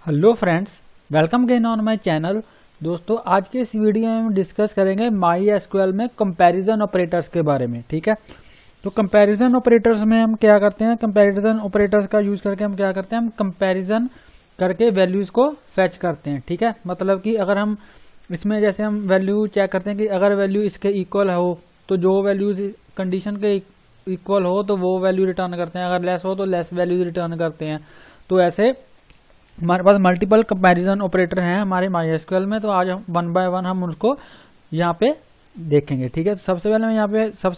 Hello friends, welcome again on my channel. दोस्तों, आज के इस वीडियो में हम डिस्कस करेंगे माई एसक्यूएल में कंपैरिजन ऑपरेटर्स के बारे में। ठीक है, तो कंपैरिजन ऑपरेटर्स में हम क्या करते हैं, कंपैरिजन ऑपरेटर्स का यूज करके हम क्या करते हैं, हम कंपैरिजन करके वैल्यूज को फेच करते हैं। ठीक है, मतलब कि अगर हम इसमें जैसे हम वैल्यू चेक करते हैं कि अगर वैल्यू इसके इक्वल हो तो जो वैल्यूज कंडीशन के इक्वल हो तो वो वैल्यू रिटर्न करते हैं, अगर लेस हो तो लेस वैल्यूज रिटर्न करते हैं। तो ऐसे हमारे पास मल्टीपल कंपैरिजन ऑपरेटर हैं हमारे MySQL में। तो आज हम वन बाय वन हम उसको यहाँ पे देखेंगे। ठीक है, तो सबसे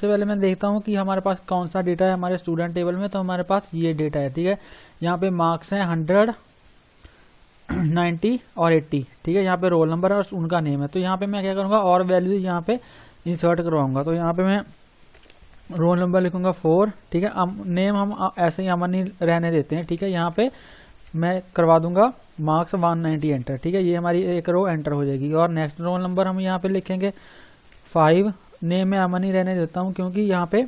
पहले मैं देखता हूँ कि हमारे पास कौन सा डेटा है हमारे स्टूडेंट टेबल में। तो हमारे पास ये डेटा है। ठीक है, यहाँ पे मार्क्स हैं 100, 90 और 80। ठीक है, यहाँ पे रोल नंबर और उनका नेम है। तो यहाँ पे मैं क्या करूँगा, और वैल्यू यहाँ पे इंसर्ट करवाऊंगा। तो यहाँ पे मैं रोल नंबर लिखूंगा 4। ठीक है, नेम हम ऐसे ही अमन ही रहने देते हैं। ठीक है, यहाँ पे मैं करवा दूंगा मार्क्स 190 एंटर। ठीक है, ये हमारी एक रो एंटर हो जाएगी। और नेक्स्ट रोल नंबर हम यहाँ पे लिखेंगे 5। नेम में अमन ही रहने देता हूँ क्योंकि यहाँ पे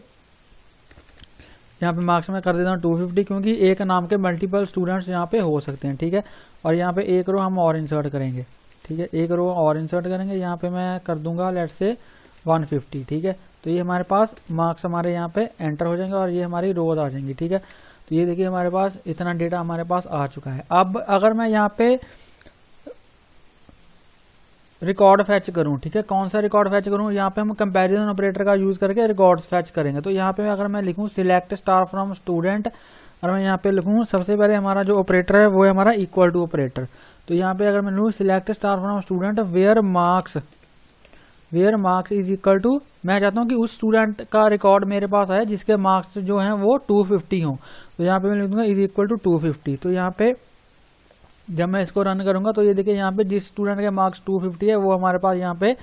मार्क्स में कर देता हूँ 250, क्योंकि एक नाम के मल्टीपल स्टूडेंट्स यहाँ पे हो सकते हैं। ठीक है, और यहाँ पे एक रो हम और इंसर्ट करेंगे। ठीक है, एक रो और इंसर्ट करेंगे। यहाँ पे मैं कर दूंगा लेट्स से 150। ठीक है, तो ये हमारे पास मार्क्स हमारे यहाँ पे एंटर हो जाएंगे और ये हमारी रोज आ जाएंगी। ठीक है, तो ये देखिए हमारे पास इतना डेटा हमारे पास आ चुका है। अब अगर मैं यहाँ पे रिकॉर्ड फैच करूं, ठीक है, कौन सा रिकॉर्ड फैच करूं, यहाँ पे हम कंपैरिजन ऑपरेटर का यूज करके रिकॉर्ड्स फैच करेंगे। तो यहाँ पे अगर मैं लिखूं सिलेक्ट स्टार फ्रॉम स्टूडेंट, और मैं यहाँ पे लिखूं सबसे पहले हमारा जो ऑपरेटर है वो है हमारा इक्वल टू ऑपरेटर। तो यहाँ पे अगर मैं लिखूं select star from student where marks is equal to, मैं चाहता हूं कि उस स्टूडेंट का रिकॉर्ड मेरे पास आए जिसके मार्क्स जो हैं वो 250 हों। तो यहाँ पे मैं लिख दूंगा इज इक्वल टू 250। तो यहाँ पे जब मैं इसको रन करूंगा तो ये देखिए यहाँ पे जिस स्टूडेंट के मार्क्स 250 है वो हमारे पास यहाँ पे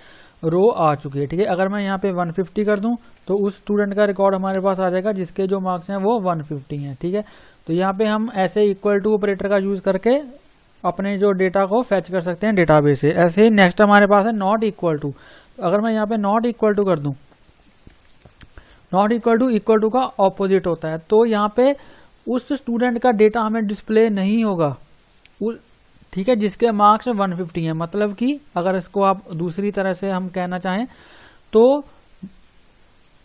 रो आ चुकी है। ठीक है, अगर मैं यहाँ पे 150 कर दूं तो उस स्टूडेंट का रिकॉर्ड हमारे पास आ जाएगा जिसके जो मार्क्स हैं वो 150 हैं। ठीक है, तो यहाँ पे हम ऐसे इक्वल टू ऑपरेटर का यूज करके अपने जो डेटा को फैच कर सकते हैं डेटाबेस से। ऐसे ही नेक्स्ट हमारे पास है नॉट इक्वल टू। अगर मैं यहाँ पे नॉट इक्वल टू कर दूं, नॉट इक्वल टू का ऑपोजिट होता है। तो यहाँ पे उस स्टूडेंट का डेटा हमें डिस्प्ले नहीं होगा, ठीक है, जिसके मार्क्स 150 है। मतलब कि अगर इसको आप दूसरी तरह से हम कहना चाहें तो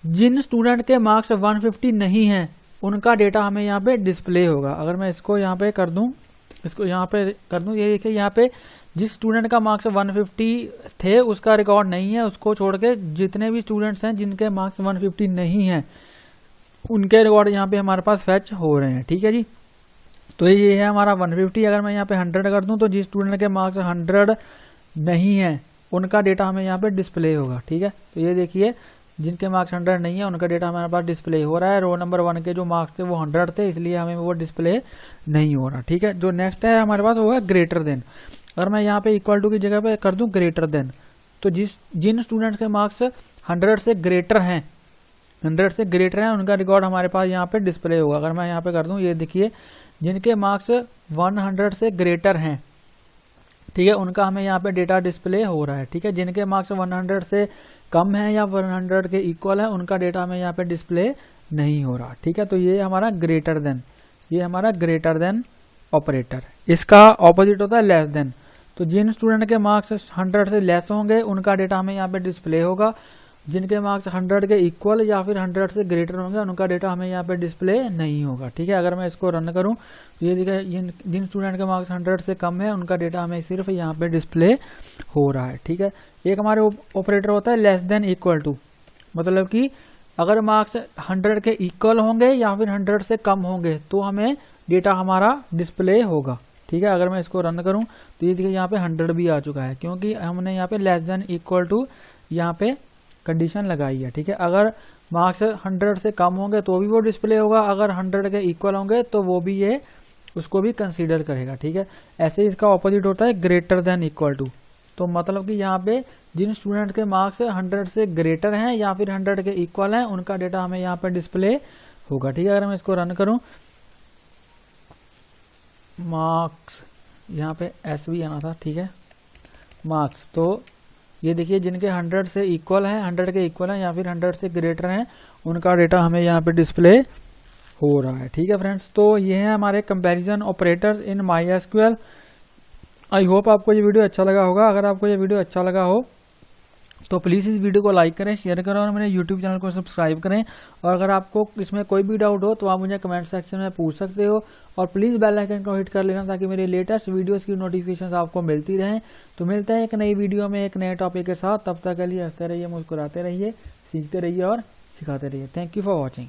जिन स्टूडेंट के मार्क्स 150 नहीं है उनका डेटा हमें यहाँ पे डिस्प्ले होगा। अगर मैं इसको यहाँ पे कर दूं, ये देखिए यहाँ पे जिस स्टूडेंट का मार्क्स 150 थे उसका रिकॉर्ड नहीं है, उसको छोड़ के जितने भी स्टूडेंट्स हैं जिनके मार्क्स 150 नहीं है उनके रिकॉर्ड यहाँ पे हमारे पास फैच हो रहे हैं। ठीक है जी, तो ये है हमारा 150। अगर मैं यहाँ पे 100 कर दूं तो जिस स्टूडेंट के मार्क्स 100 नहीं है उनका डेटा हमें यहाँ पे डिस्प्ले होगा। ठीक है, तो ये देखिए जिनके मार्क्स 100 नहीं है उनका डेटा हमारे पास डिस्प्ले हो रहा है। रोल नंबर 1 के जो मार्क्स थे वो 100 थे, इसलिए हमें वो डिस्प्ले नहीं हो रहा। ठीक है, जो नेक्स्ट है हमारे पास वो है ग्रेटर देन। अगर मैं यहाँ पे इक्वल टू की जगह पे कर दूं ग्रेटर देन, तो जिन स्टूडेंट्स के मार्क्स 100 से ग्रेटर हैं उनका रिकॉर्ड हमारे पास यहाँ पे डिस्प्ले होगा। अगर मैं यहाँ पे कर दूं, ये देखिए जिनके मार्क्स 100 से ग्रेटर हैं, ठीक है, उनका हमें यहाँ पे डेटा डिस्प्ले हो रहा है। ठीक है, जिनके मार्क्स 100 से कम है या 100 के इक्वल है उनका डेटा हमें यहाँ पे डिस्प्ले नहीं हो रहा। ठीक है, तो ये हमारा ग्रेटर देन ऑपरेटर। इसका ऑपोजिट होता है लेस देन। तो जिन स्टूडेंट के मार्क्स 100 से लेस होंगे उनका डेटा हमें यहाँ पे डिस्प्ले होगा, जिनके मार्क्स 100 के इक्वल या फिर 100 से ग्रेटर होंगे उनका डेटा हमें यहाँ पे डिस्प्ले नहीं होगा। ठीक है, अगर मैं इसको रन करूं तो ये देखिए जिन स्टूडेंट के मार्क्स 100 से कम है उनका डेटा हमें सिर्फ यहाँ पे डिस्प्ले हो रहा है। ठीक है, एक हमारे ऑपरेटर होता है लेस देन इक्वल टू, मतलब कि अगर मार्क्स 100 के इक्वल होंगे या फिर 100 से कम होंगे तो हमें डेटा हमारा डिस्प्ले होगा। ठीक है, अगर मैं इसको रन करूं तो ये देखिए यहाँ पे 100 भी आ चुका है क्योंकि हमने यहाँ पे लेस देन इक्वल टू यहाँ पे कंडीशन लगाई है। ठीक है, अगर मार्क्स 100 से कम होंगे तो भी वो डिस्प्ले होगा, अगर 100 के इक्वल होंगे तो वो भी ये उसको भी कंसीडर करेगा। ठीक है, ऐसे ही इसका ऑपोजिट होता है ग्रेटर देन इक्वल टू। तो मतलब कि यहाँ पे जिन स्टूडेंट के मार्क्स 100 से ग्रेटर हैं या फिर 100 के इक्वल हैं उनका डेटा हमें यहाँ पे डिस्प्ले होगा। ठीक है, अगर मैं इसको रन करूं, मार्क्स यहाँ पे एस भी आना था। ठीक है, मार्क्स, तो ये देखिए जिनके 100 से इक्वल है, 100 के इक्वल है या फिर 100 से ग्रेटर हैं उनका डेटा हमें यहाँ पे डिस्प्ले हो रहा है। ठीक है फ्रेंड्स, तो ये है हमारे comparison operators in MySQL। I hope आपको ये वीडियो अच्छा लगा होगा। अगर आपको ये वीडियो अच्छा लगा हो तो प्लीज़ इस वीडियो को लाइक करें, शेयर करें और मेरे यूट्यूब चैनल को सब्सक्राइब करें। और अगर आपको इसमें कोई भी डाउट हो तो आप मुझे कमेंट सेक्शन में पूछ सकते हो। और प्लीज़ बेल आइकन को हिट कर लेना ताकि मेरे लेटेस्ट वीडियोस की नोटिफिकेशन आपको मिलती रहें। तो मिलते हैं एक नई वीडियो में एक नए टॉपिक के साथ। तब तक के लिए हंसते रहिए, मुस्कुराते रहिए, सीखते रहिए और सिखाते रहिए। Thank you for watching.